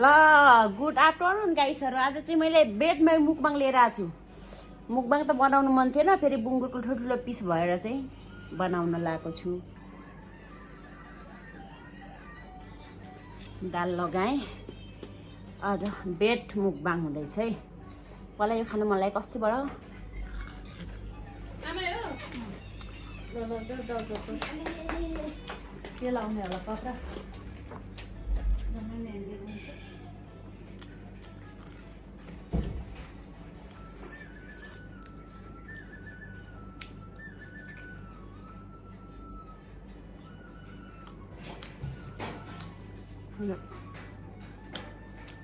ल good afternoon गाइसहरू। आज चाहिँ मैले बेडमै मुकबाङ लिएर आएको छु। मुकबाङ त बनाउनु मन थिएन, फेरि बुङ्गुरको ठुल्ठुलो पिस भएर चाहिँ बनाउन लागेको छु। दाल लगाएँ, आज बेड मुकबाङ हुँदैछ है। मलाई यो खानु मन लागेको अस्तिबाट। के लाउने होला पक्रा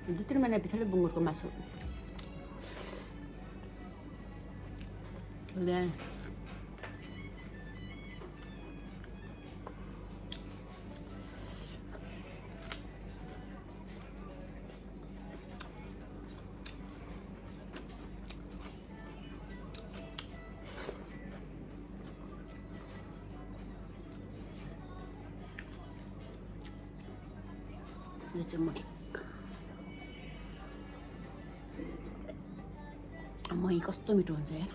दुई तिन महिना पछाडि बुङ्गुरको मासु ल्याएँ। यो चाहिँ मही कस्तो मिठो हुन्छ यार।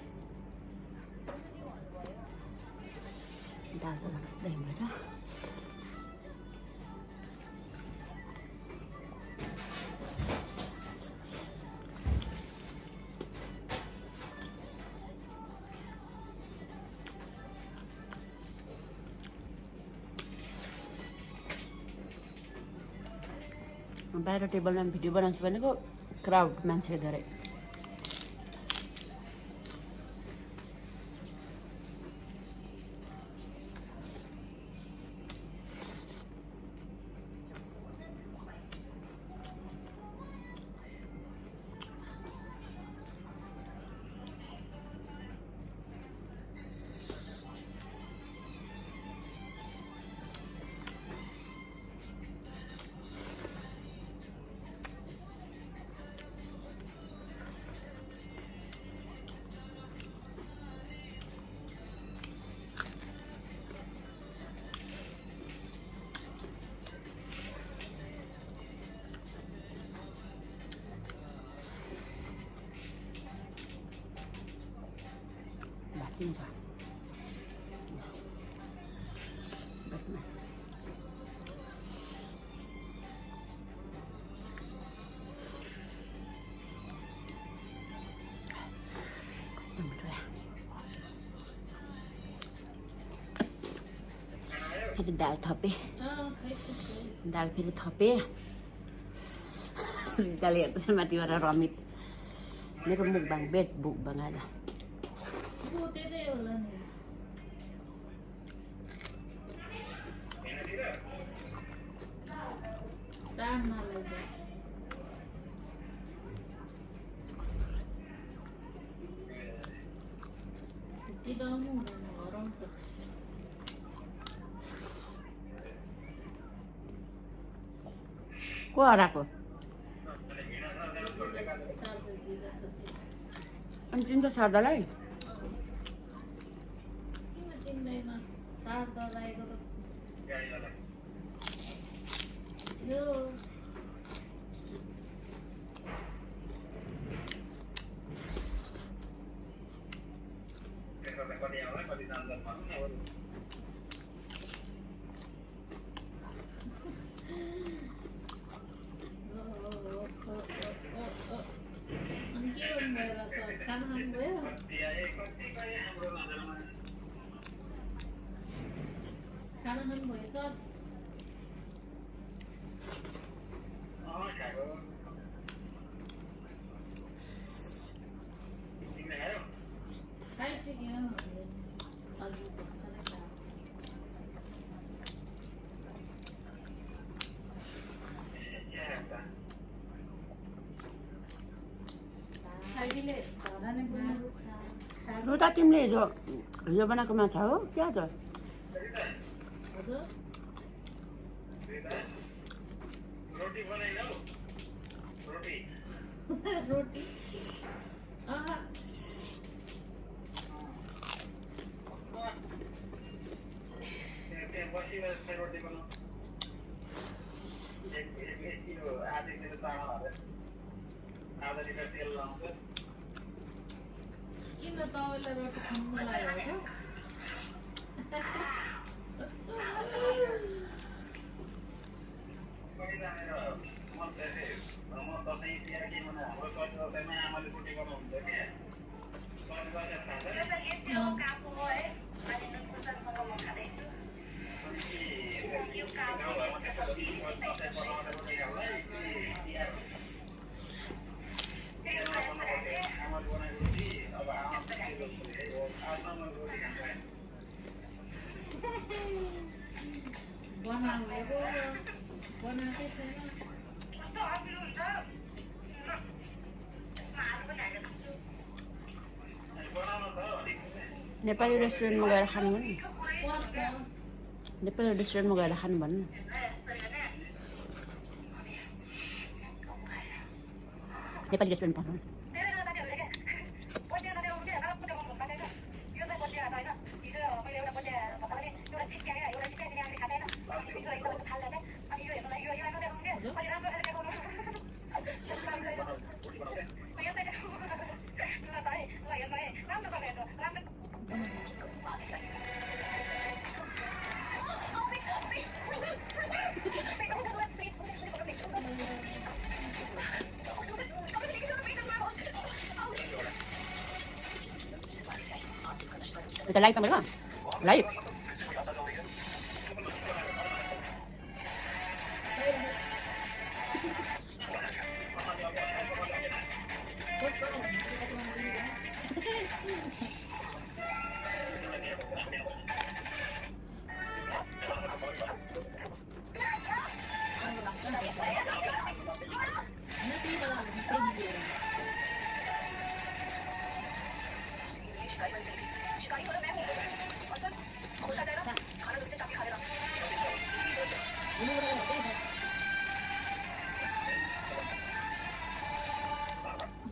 दाल त दामी भएछ। बाहिर टेबलमा भिडियो बनाउँछु भनेको क्राउड मान्छे धेरै। फेरि दाल थपेँ, दाल फेरि थपेँ। दाल हेर्दा माथिबाट रमित मेरो मुकबाङ बेड मुकबाङ आज। को हराएको? अनि चिन्छ शारदालाई? रोटा तिमीले हिजो बनाएको माछा हो क्या त? रोटी किन तपाईँलाई रोटी खानु लाग्यो बनाएको बनाएकै छैन नेपाली रेस्टुरेन्टमा गएर खानु भन्नु पर्छ नेपाली रेस्टुरेन्टमा गएर खानु भन्नु नेपाली रेस्टुरेन्ट पाउनु Kita live pa ba? Live.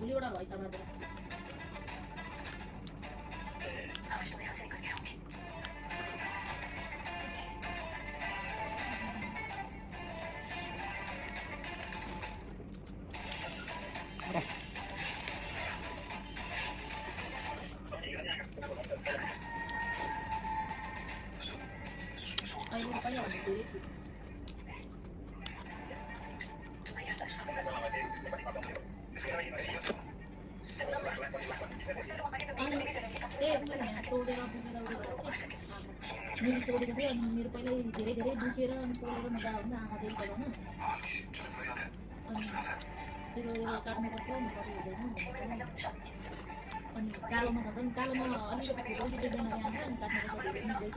भोलिबाट भयो त अहिले पहिला धेरै थियो मेरो सोधेको थियो अनि मेरो पहिल्यै धेरै धेरै दुखेर अनि पोलेर नजा हुन्छ आमा धेरै पलाउनु अनि त्यो काट्नुपर्छ हुँदैन अनि कालोमा त झन् कालोमा अलिकति छिटो देख्दैन जान्छ अनि काट्नुपर्छ धेरै मिल्दैछ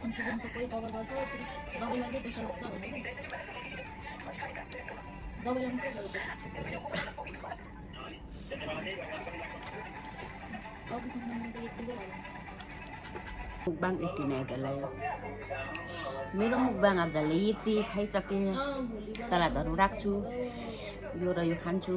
अनि सुगम सबै कभर गर्छ दबाईलाई चाहिँ पैसा लाग्छ भनेर दबाईलाई Mukbang itinay मेरो मुकबाङ आजले यति खाइसके सलादहरू राख्छु यो र यो खान्छु